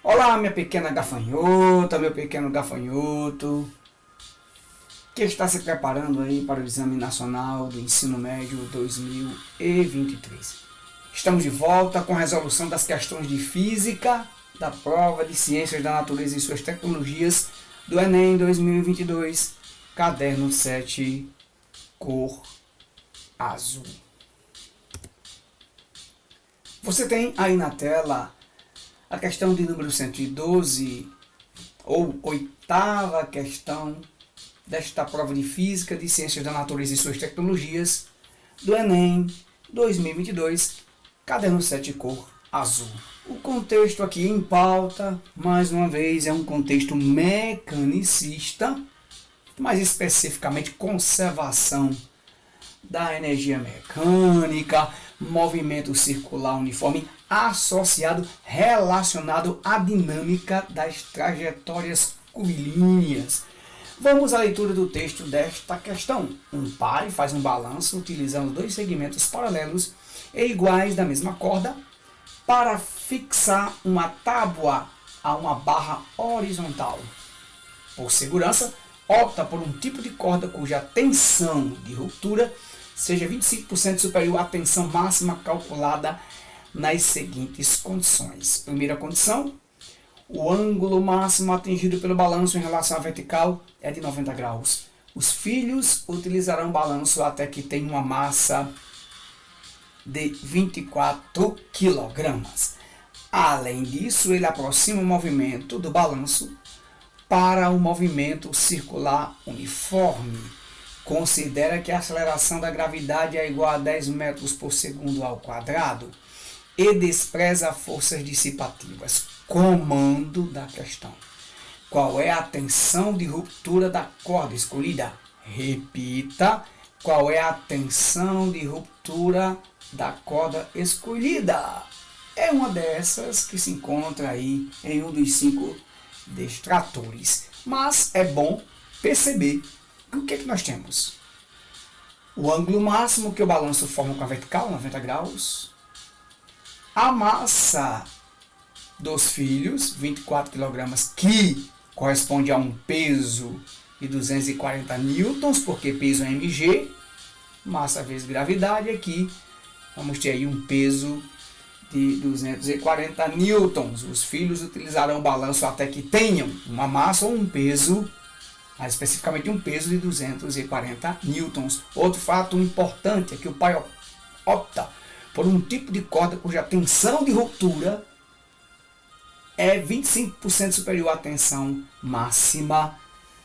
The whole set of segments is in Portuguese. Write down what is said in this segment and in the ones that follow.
Olá, minha pequena gafanhota, meu pequeno gafanhoto, que está se preparando aí para o Exame Nacional do Ensino Médio 2023. Estamos de volta com a resolução das questões de física da prova de Ciências da Natureza e suas tecnologias do Enem 2022, caderno 7, cor azul. Você tem aí na tela a questão de número 112, ou oitava questão desta prova de Física de Ciências da Natureza e suas tecnologias do Enem 2022, caderno 7, cor azul. O contexto aqui em pauta, mais uma vez, é um contexto mecanicista, mais especificamente conservação da energia mecânica, movimento circular uniforme associado, relacionado à dinâmica das trajetórias curvilíneas. Vamos à leitura do texto desta questão. Um pai faz um balanço utilizando dois segmentos paralelos e iguais da mesma corda para fixar uma tábua a uma barra horizontal. Por segurança, opta por um tipo de corda cuja tensão de ruptura seja 25% superior à tensão máxima calculada nas seguintes condições. Primeira condição: o ângulo máximo atingido pelo balanço em relação à vertical é de 90 graus. Os filhos utilizarão o balanço até que tenham uma massa de 24 kg. Além disso, ele aproxima o movimento do balanço para o movimento circular uniforme. Considera que a aceleração da gravidade é igual a 10 metros por segundo ao quadrado e despreza forças dissipativas. Comando da questão: qual é a tensão de ruptura da corda escolhida? Repita: qual é a tensão de ruptura da corda escolhida? É uma dessas que se encontra aí em um dos 5 distratores. Mas é bom perceber que o que nós temos? O ângulo máximo que o balanço forma com a vertical, 90 graus. A massa dos filhos, 24 kg, que corresponde a um peso de 240 newtons, porque peso é mg, massa vezes gravidade. Aqui vamos ter aí um peso de 240 newtons. Os filhos utilizarão o balanço até que tenham uma massa ou um peso, mais especificamente um peso de 240 newtons. Outro fato importante é que o pai opta por um tipo de corda cuja tensão de ruptura é 25% superior à tensão máxima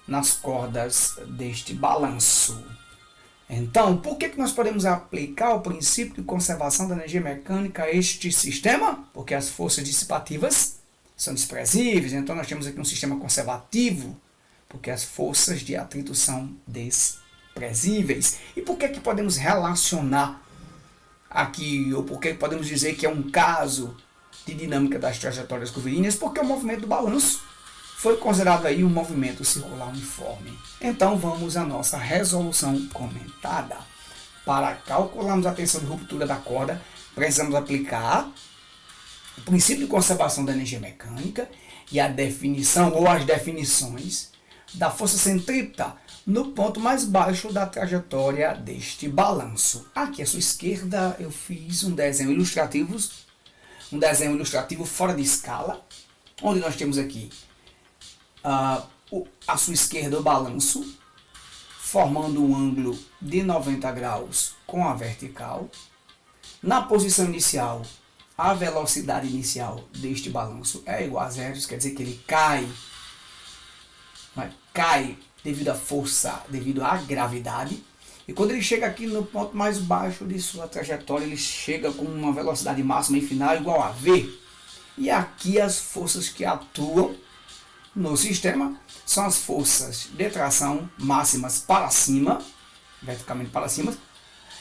nas cordas deste balanço. Então, por que nós podemos aplicar o princípio de conservação da energia mecânica a este sistema? Porque as forças dissipativas são desprezíveis, então nós temos aqui um sistema conservativo, porque as forças de atrito são desprezíveis. E por que podemos relacionar aqui, ou por que podemos dizer que é um caso de dinâmica das trajetórias curvilíneas? Porque o movimento do balanço foi considerado aí um movimento circular uniforme. Então vamos à nossa resolução comentada. Para calcularmos a tensão de ruptura da corda, precisamos aplicar o princípio de conservação da energia mecânica e a definição ou as definições da força centrípeta no ponto mais baixo da trajetória deste balanço. Aqui à sua esquerda eu fiz um desenho ilustrativo fora de escala, onde nós temos aqui à sua esquerda o balanço formando um ângulo de 90 graus com a vertical. Na posição inicial, a velocidade inicial deste balanço é igual a zero, isso quer dizer que ele cai devido à força, devido à gravidade. E quando ele chega aqui no ponto mais baixo de sua trajetória, ele chega com uma velocidade máxima e final igual a v. E aqui as forças que atuam no sistema são as forças de tração máximas para cima, verticalmente para cima,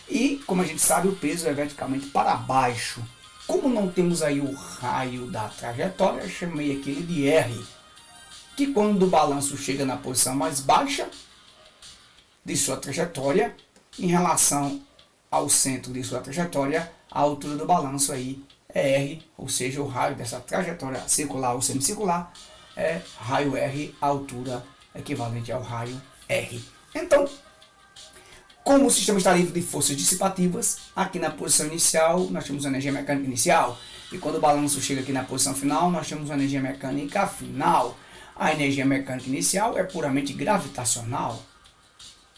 e como a gente sabe, o peso é verticalmente para baixo. Como não temos aí o raio da trajetória, eu chamei aquele de R, que quando o balanço chega na posição mais baixa de sua trajetória, em relação ao centro de sua trajetória, a altura do balanço aí é R, ou seja, o raio dessa trajetória circular ou semicircular é raio R, a altura equivalente ao raio R. Então, como o sistema está livre de forças dissipativas, aqui na posição inicial nós temos a energia mecânica inicial, e quando o balanço chega aqui na posição final, nós temos a energia mecânica final. A energia mecânica inicial é puramente gravitacional,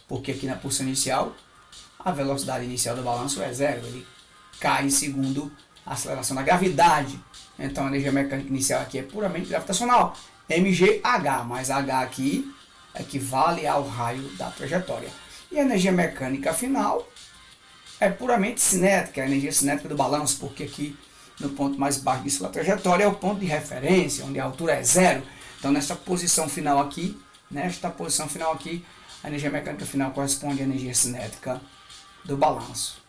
porque aqui na posição inicial a velocidade inicial do balanço é zero, ele cai segundo a aceleração da gravidade. Então a energia mecânica inicial aqui é puramente gravitacional, mgh, mas h aqui equivale ao raio da trajetória. E a energia mecânica final é puramente cinética, a energia cinética do balanço, porque aqui no ponto mais baixo de sua trajetória é o ponto de referência, onde a altura é zero. Então nesta posição final aqui, a energia mecânica final corresponde à energia cinética do balanço.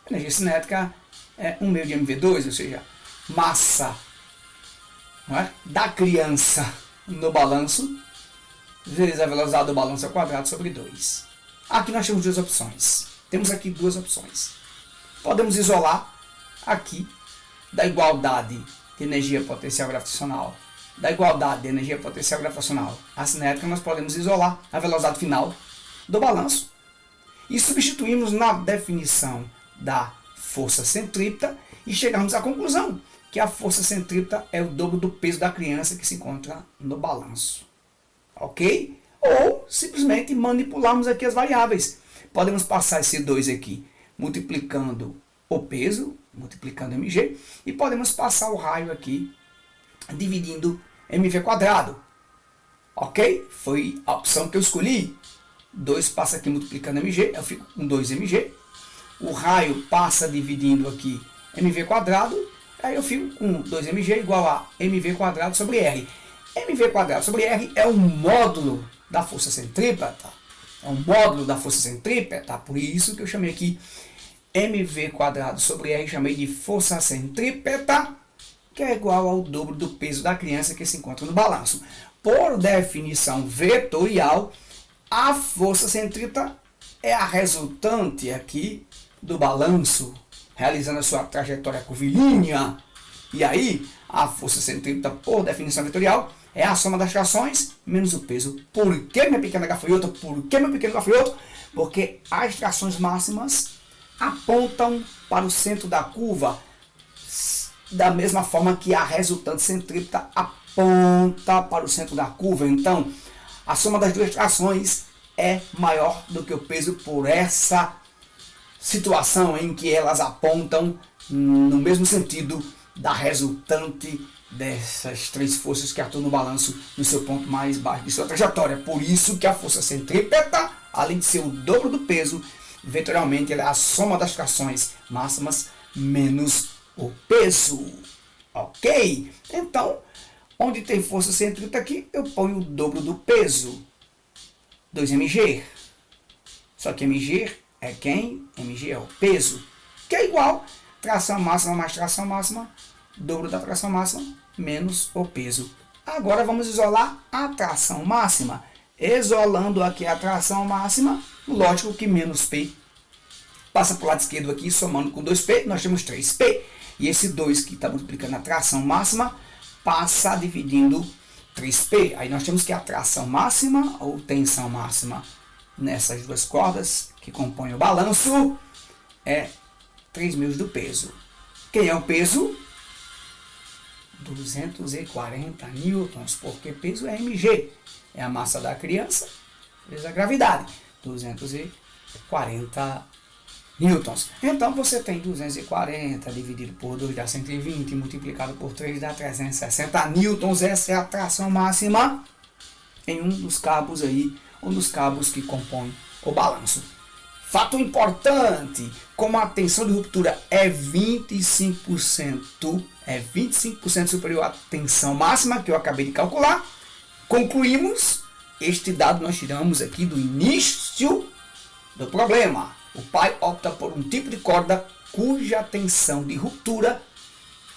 A energia cinética é 1 meio de mv2, ou seja, massa, não é, da criança no balanço, vezes a velocidade do balanço ao quadrado sobre 2. Aqui nós temos duas opções. Podemos isolar aqui da igualdade de energia potencial gravitacional. A cinética, nós podemos isolar a velocidade final do balanço e substituímos na definição da força centrípeta e chegamos à conclusão que a força centrípeta é o dobro do peso da criança que se encontra no balanço. Ok? Ou simplesmente manipularmos aqui as variáveis. Podemos passar esse 2 aqui multiplicando o peso, multiplicando mg, e podemos passar o raio aqui dividindo mv quadrado. Ok? Foi a opção que eu escolhi. 2 passa aqui multiplicando mg, eu fico com 2mg. O raio passa dividindo aqui mv quadrado, aí eu fico com 2mg igual a mv quadrado sobre r. mv quadrado sobre r é um módulo da força centrípeta. Por isso que eu chamei aqui mv quadrado sobre r, chamei de força centrípeta, que é igual ao dobro do peso da criança que se encontra no balanço. Por definição vetorial, a força centrípeta é a resultante aqui do balanço, realizando a sua trajetória curvilínea. E aí, a força centrípeta, por definição vetorial, é a soma das trações menos o peso. Por que, minha pequena gafanhoto? Porque as trações máximas apontam para o centro da curva, da mesma forma que a resultante centrípeta aponta para o centro da curva. Então, a soma das duas trações é maior do que o peso por essa situação em que elas apontam no mesmo sentido da resultante dessas três forças que atuam no balanço no seu ponto mais baixo de sua trajetória. Por isso que a força centrípeta, além de ser o dobro do peso, vetorialmente ela é a soma das trações máximas menos o peso. Ok? Então, onde tem força centrípeta aqui, eu ponho o dobro do peso. 2mg. Só que mg é quem? mg é o peso. Que é igual tração máxima mais tração máxima, dobro da tração máxima, menos o peso. Agora vamos isolar a tração máxima. Isolando aqui a tração máxima, lógico que menos P passa para o lado esquerdo aqui, somando com 2P, nós temos 3P. E esse 2 que está multiplicando a tração máxima, passa dividindo 3P. Aí nós temos que a tração máxima, ou tensão máxima, nessas duas cordas que compõem o balanço, é 3 mil do peso. Quem é o peso? 240 newtons, porque peso é mg. É a massa da criança vezes a gravidade. 240 newtons. Então você tem 240 dividido por 2 dá 120, multiplicado por 3 dá 360 newtons. Essa é a tração máxima em um dos cabos aí, um dos cabos que compõem o balanço. Fato importante, como a tensão de ruptura é 25% superior à tensão máxima que eu acabei de calcular, concluímos, este dado nós tiramos aqui do início do problema. O pai opta por um tipo de corda cuja tensão de ruptura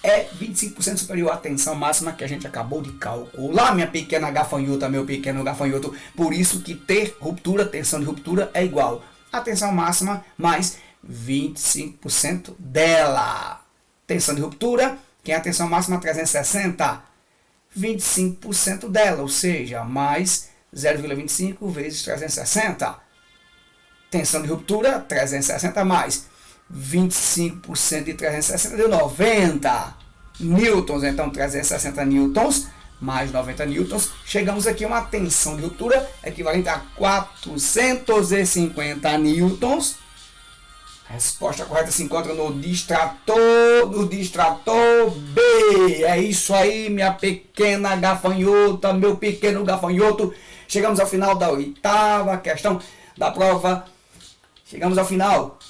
é 25% superior à tensão máxima que a gente acabou de calcular, minha pequena gafanhota, meu pequeno gafanhoto. Por isso que ter ruptura, tensão de ruptura é igual a tensão máxima mais 25% dela. Tensão de ruptura, que é a tensão máxima 360, 25% dela, ou seja, mais 0,25 vezes 360. Tensão de ruptura, 360 mais 25% de 360 deu 90 newtons. Então 360 newtons mais 90 newtons. Chegamos aqui a uma tensão de ruptura equivalente a 450 newtons. A resposta correta se encontra no distrator B. É isso aí, minha pequena gafanhota, meu pequeno gafanhoto. Chegamos ao final da 8ª questão da prova. Chegamos ao final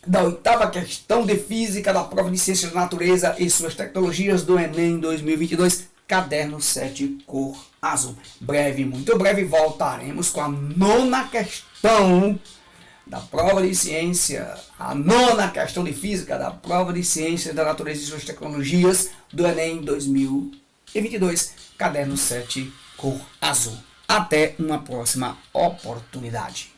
da 8ª questão de física da prova de ciências da natureza e suas tecnologias do Enem 2022, caderno 7, cor azul. Breve, muito breve, voltaremos com a 9ª questão da prova de ciência, a 9ª questão de física da prova de ciências da natureza e suas tecnologias do Enem 2022, caderno 7, cor azul. Até uma próxima oportunidade.